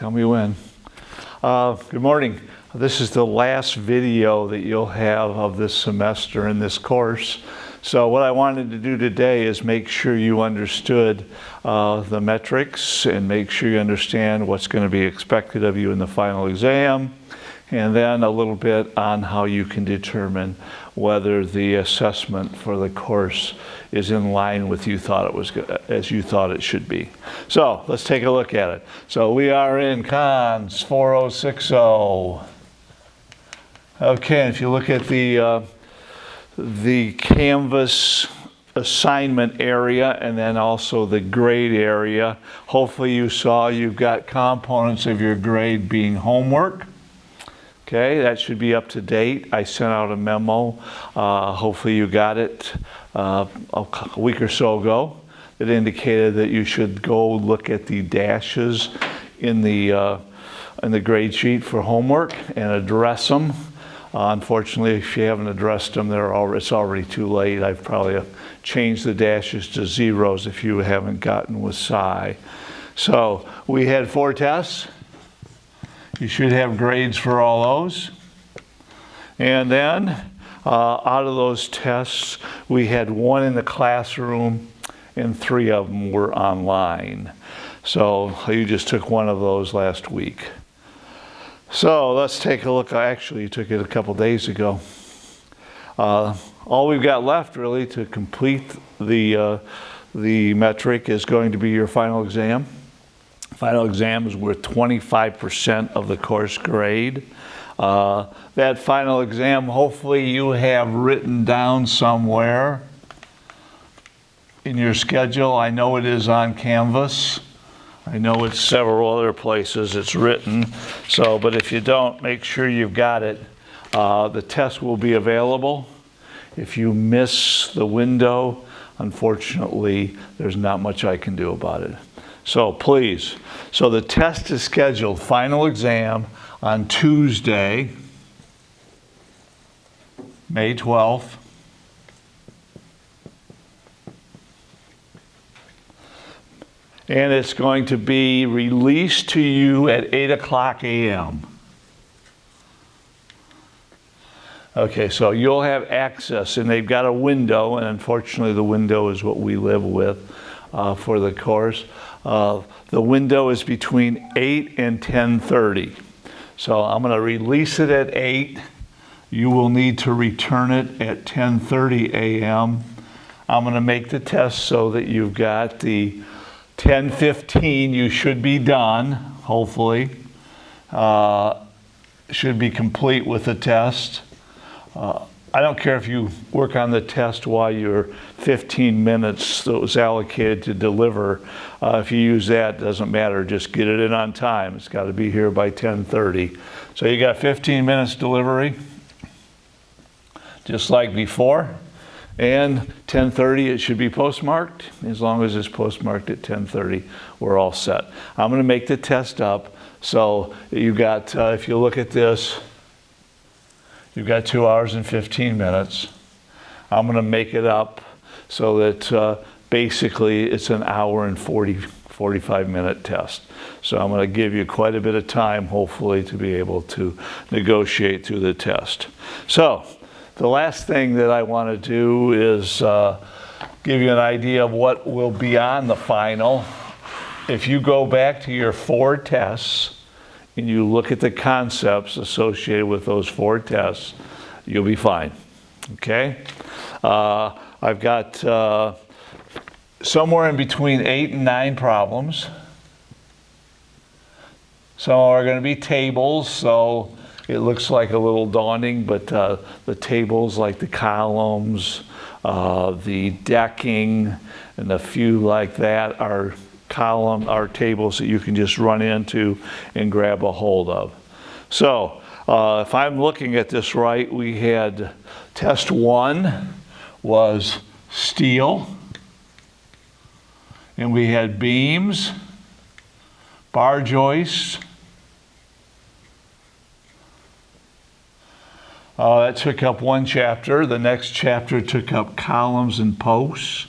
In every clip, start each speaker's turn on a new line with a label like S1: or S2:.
S1: Tell me when. Good morning. This is the last video that you'll have of this semester in this course. So what I wanted to do today is make sure you understood the metrics and make sure you understand what's going to be expected of you in the final exam, and then a little bit on how you can determine whether the assessment for the course is in line with as you thought it should be. So let's take a look at it. So we are in Cons 4060. Okay, if you look at the Canvas assignment area and then also the grade area, hopefully you saw you've got components of your grade being homework. Okay, that should be up to date. I sent out a memo. Hopefully you got it a week or so ago that indicated that you should go look at the dashes in the grade sheet for homework and address them. Unfortunately, if you haven't addressed them, it's already too late. I've probably changed the dashes to zeros if you haven't gotten with Sci. So we had 4 tests. You should have grades for all those. And then out of those tests, we had 1 in the classroom and 3 of them were online. So you just took 1 of those last week. So let's take a look. Actually, you took it a couple days ago. All we've got left really to complete the metric is going to be your final exam. Final exam is worth 25% of the course grade. That final exam, hopefully you have written down somewhere in your schedule. I know it is on Canvas. I know it's several other places it's written. But if you don't, make sure you've got it. The test will be available. If you miss the window, unfortunately, there's not much I can do about it. So please. So the test is scheduled, final exam, on Tuesday, May 12th. And it's going to be released to you at 8 o'clock a.m. Okay, so you'll have access, and they've got a window, and unfortunately the window is what we live with for the course. The window is between 8 and 10:30. So I'm going to release it at 8. You will need to return it at 10:30 a.m. I'm going to make the test so that you've got the 10:15. You should be done, hopefully. Should be complete with the test. I don't care if you work on the test while your 15 minutes that was allocated to deliver. If you use that, it doesn't matter. Just get it in on time. It's got to be here by 10:30. So you got 15 minutes delivery, just like before. And 10:30, it should be postmarked. As long as it's postmarked at 10:30, we're all set. I'm going to make the test up. So you got, if you look at this, you've got 2 hours and 15 minutes. I'm going to make it up so that basically it's an hour and 45 minute test. So I'm going to give you quite a bit of time, hopefully, to be able to negotiate through the test. So the last thing that I want to do is give you an idea of what will be on the final. If you go back to your 4 tests, and you look at the concepts associated with those 4 tests, you'll be fine. Okay? I've got somewhere in between 8 and 9 problems. Some are going to be tables, so it looks like a little daunting, but the tables like the columns, the decking, and a few like that are tables that you can just run into and grab a hold of. So if I'm looking at this right, we had test 1 was steel, and we had beams, bar joists. That took up 1 chapter. The next chapter took up columns and posts.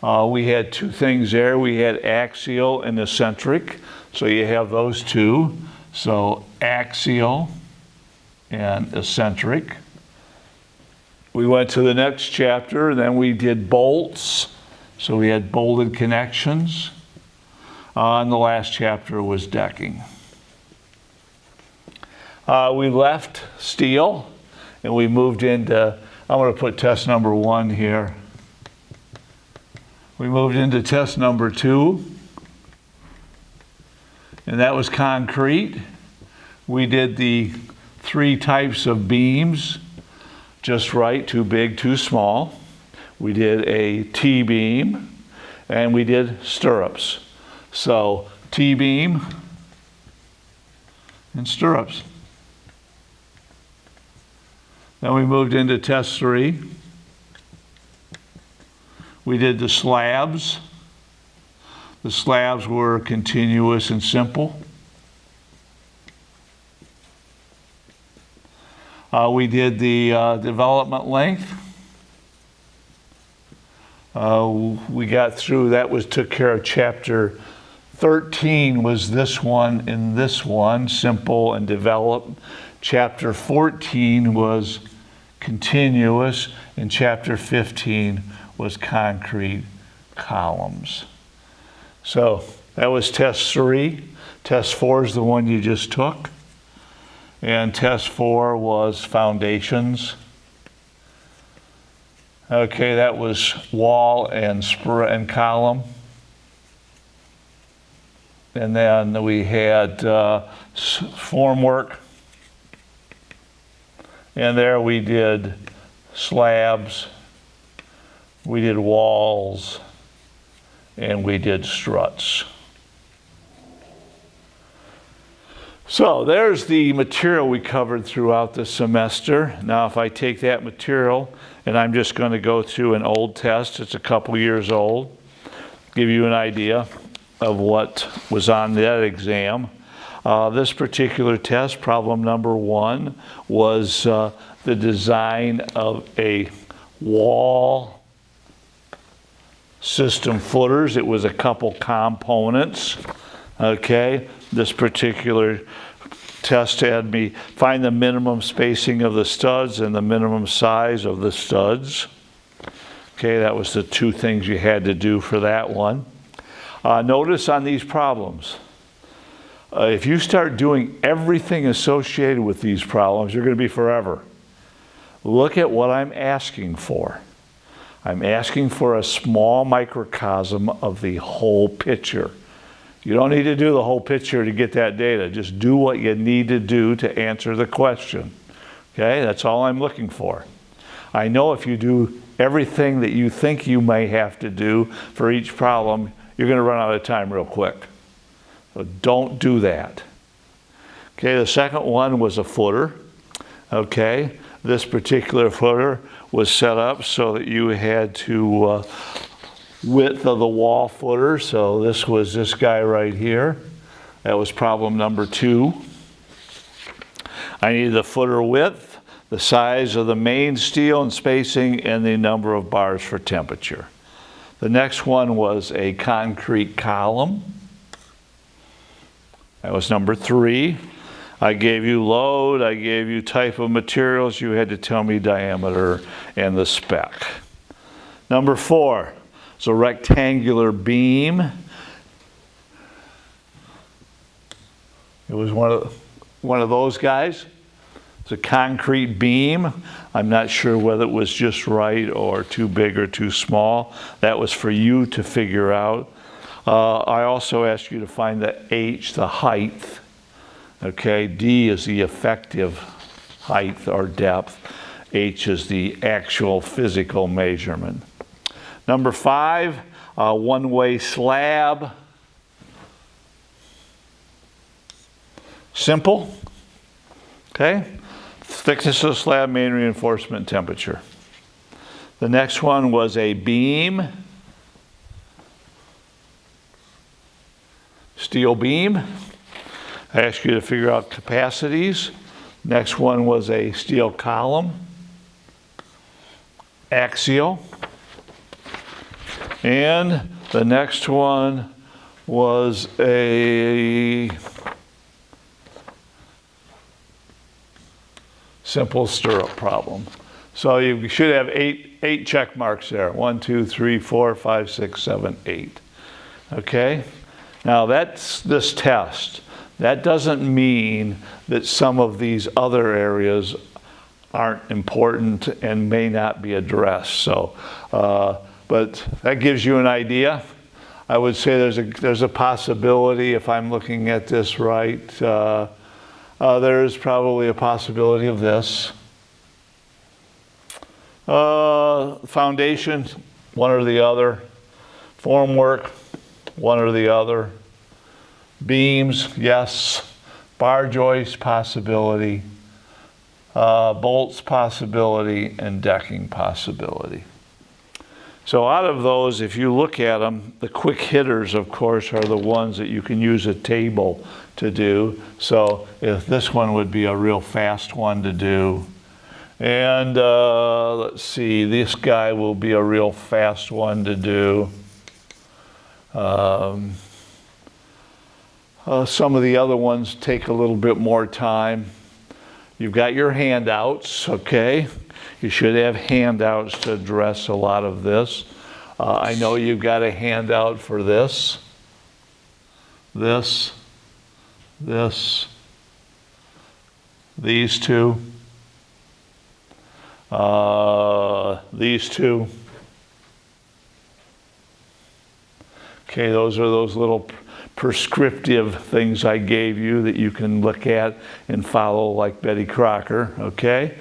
S1: We had two things there. We had axial and eccentric. So you have those two. So axial and eccentric. We went to the next chapter, and then we did bolts. So we had bolted connections. And the last chapter was decking. We left steel, and we moved into, I'm going to put test number 1 here. We moved into test number 2, and that was concrete. We did the 3 types of beams, just right, too big, too small. We did a T-beam, and we did stirrups. So T-beam and stirrups. Then we moved into test 3. We did the slabs. The slabs were continuous and simple. We did the development length. We got through, took care of chapter 13 was this one and this one, simple and developed. Chapter 14 was continuous, and chapter 15 was concrete columns. So that was test 3. Test 4 is the one you just took. And test 4 was foundations. Okay, that was wall and column. And then we had formwork. And there we did slabs, we did walls, and we did struts. So there's the material we covered throughout the semester. Now if I take that material, and I'm just going to go through an old test, it's a couple years old, give you an idea of what was on that exam. This particular test, problem number 1, was the design of a wall system footers. It was a couple components. Okay, this particular test had me find the minimum spacing of the studs and the minimum size of the studs. Okay, that was the 2 things you had to do for that one. Notice on these problems, if you start doing everything associated with these problems, you're going to be forever. Look at what I'm asking for. I'm asking for a small microcosm of the whole picture. You don't need to do the whole picture to get that data. Just do what you need to do to answer the question. Okay, that's all I'm looking for. I know if you do everything that you think you may have to do for each problem, you're going to run out of time real quick. So don't do that. Okay, the second one was a footer. Okay, this particular footer was set up so that you had to width of the wall footer. So this was this guy right here. That was problem number 2. I needed the footer width, the size of the main steel and spacing, and the number of bars for temperature. The next one was a concrete column. That was number 3. I gave you load, I gave you type of materials, you had to tell me diameter and the spec. Number 4 is a rectangular beam. It was one of those guys. It's a concrete beam. I'm not sure whether it was just right or too big or too small. That was for you to figure out. I also asked you to find the H, the height. Okay, D is the effective height or depth. H is the actual physical measurement. Number 5, one-way slab. Simple. Okay, thickness of the slab, main reinforcement, temperature. The next one was a beam. Steel beam. I asked you to figure out capacities. Next one was a steel column. Axial. And the next one was a simple stirrup problem. So you should have eight check marks there. 1, 2, 3, 4, 5, 6, 7, 8. Okay? Now that's this test. That doesn't mean that some of these other areas aren't important and may not be addressed. So, but that gives you an idea. I would say there's a possibility, if I'm looking at this right, there's probably a possibility of this. Foundation, one or the other. Formwork, one or the other. Beams, yes. Bar joist, possibility. Bolts, possibility. And decking, possibility. So out of those, if you look at them, the quick hitters, of course, are the ones that you can use a table to do. So if this one would be a real fast one to do. And let's see, this guy will be a real fast one to do. Some of the other ones take a little bit more time. You've got your handouts, okay? You should have handouts to address a lot of this. I know you've got a handout for this, these two, these two. Okay, those are those little prescriptive things I gave you that you can look at and follow like Betty Crocker, okay?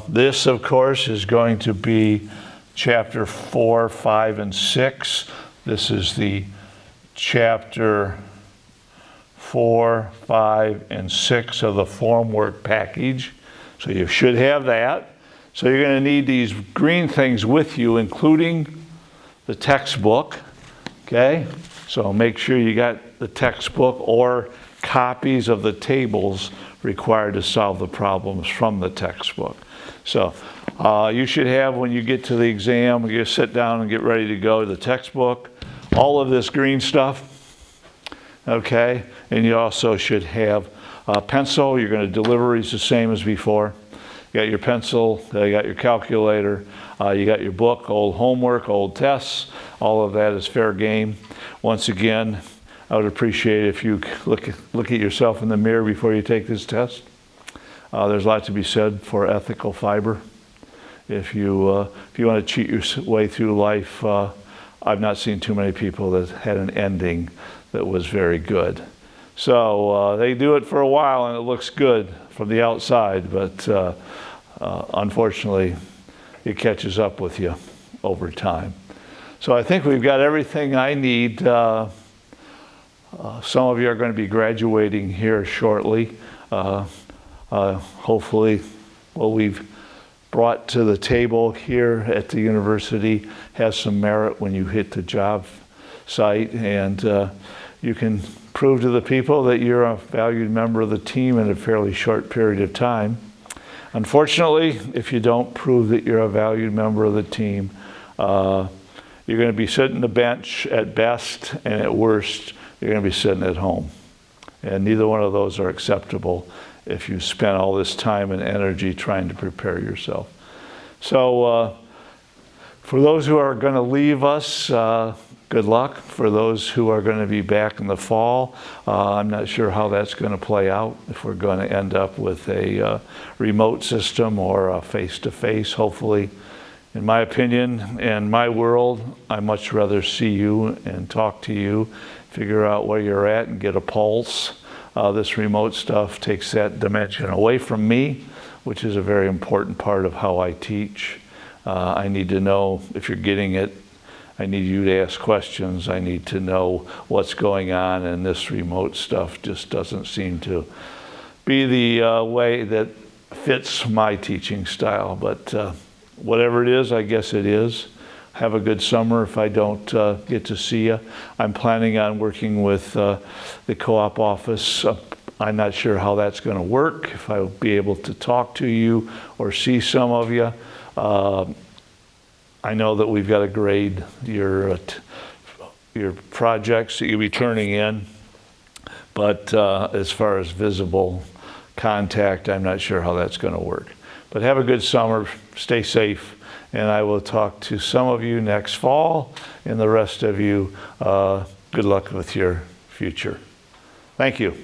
S1: This, of course, is going to be chapter 4, 5, and 6. This is the chapter 4, 5, and 6 of the formwork package. So you should have that. So you're going to need these green things with you, including the textbook, okay? So make sure you got the textbook or copies of the tables required to solve the problems from the textbook. So you should have, when you get to the exam, you sit down and get ready to go, the textbook, all of this green stuff, okay? And you also should have a pencil. You're going to deliveries the same as before. You got your pencil, you got your calculator, you got your book, old homework, old tests. All of that is fair game. Once again, I would appreciate it if you look at yourself in the mirror before you take this test. There's a lot to be said for ethical fiber. If you want to cheat your way through life, I've not seen too many people that had an ending that was very good. So they do it for a while and it looks good from the outside, but unfortunately it catches up with you over time. So I think we've got everything I need. Some of you are going to be graduating here shortly. Hopefully what we've brought to the table here at the university has some merit when you hit the job site, and you can prove to the people that you're a valued member of the team in a fairly short period of time. Unfortunately, if you don't prove that you're a valued member of the team, you're going to be sitting the bench at best, and at worst, you're going to be sitting at home. And neither one of those are acceptable if you spend all this time and energy trying to prepare yourself. So for those who are going to leave us, good luck. For those who are going to be back in the fall, I'm not sure how that's going to play out, if we're going to end up with a remote system or a face-to-face, hopefully. In my opinion, in my world, I much rather see you and talk to you, figure out where you're at and get a pulse. This remote stuff takes that dimension away from me, which is a very important part of how I teach. I need to know if you're getting it. I need you to ask questions. I need to know what's going on, and this remote stuff just doesn't seem to be the way that fits my teaching style. But whatever it is, I guess it is. Have a good summer if I don't get to see you. I'm planning on working with the co-op office. I'm not sure how that's going to work, if I'll be able to talk to you or see some of you. I know that we've got to grade your projects that you'll be turning in, but as far as visible contact, I'm not sure how that's going to work. But have a good summer, stay safe, and I will talk to some of you next fall, and the rest of you, good luck with your future. Thank you.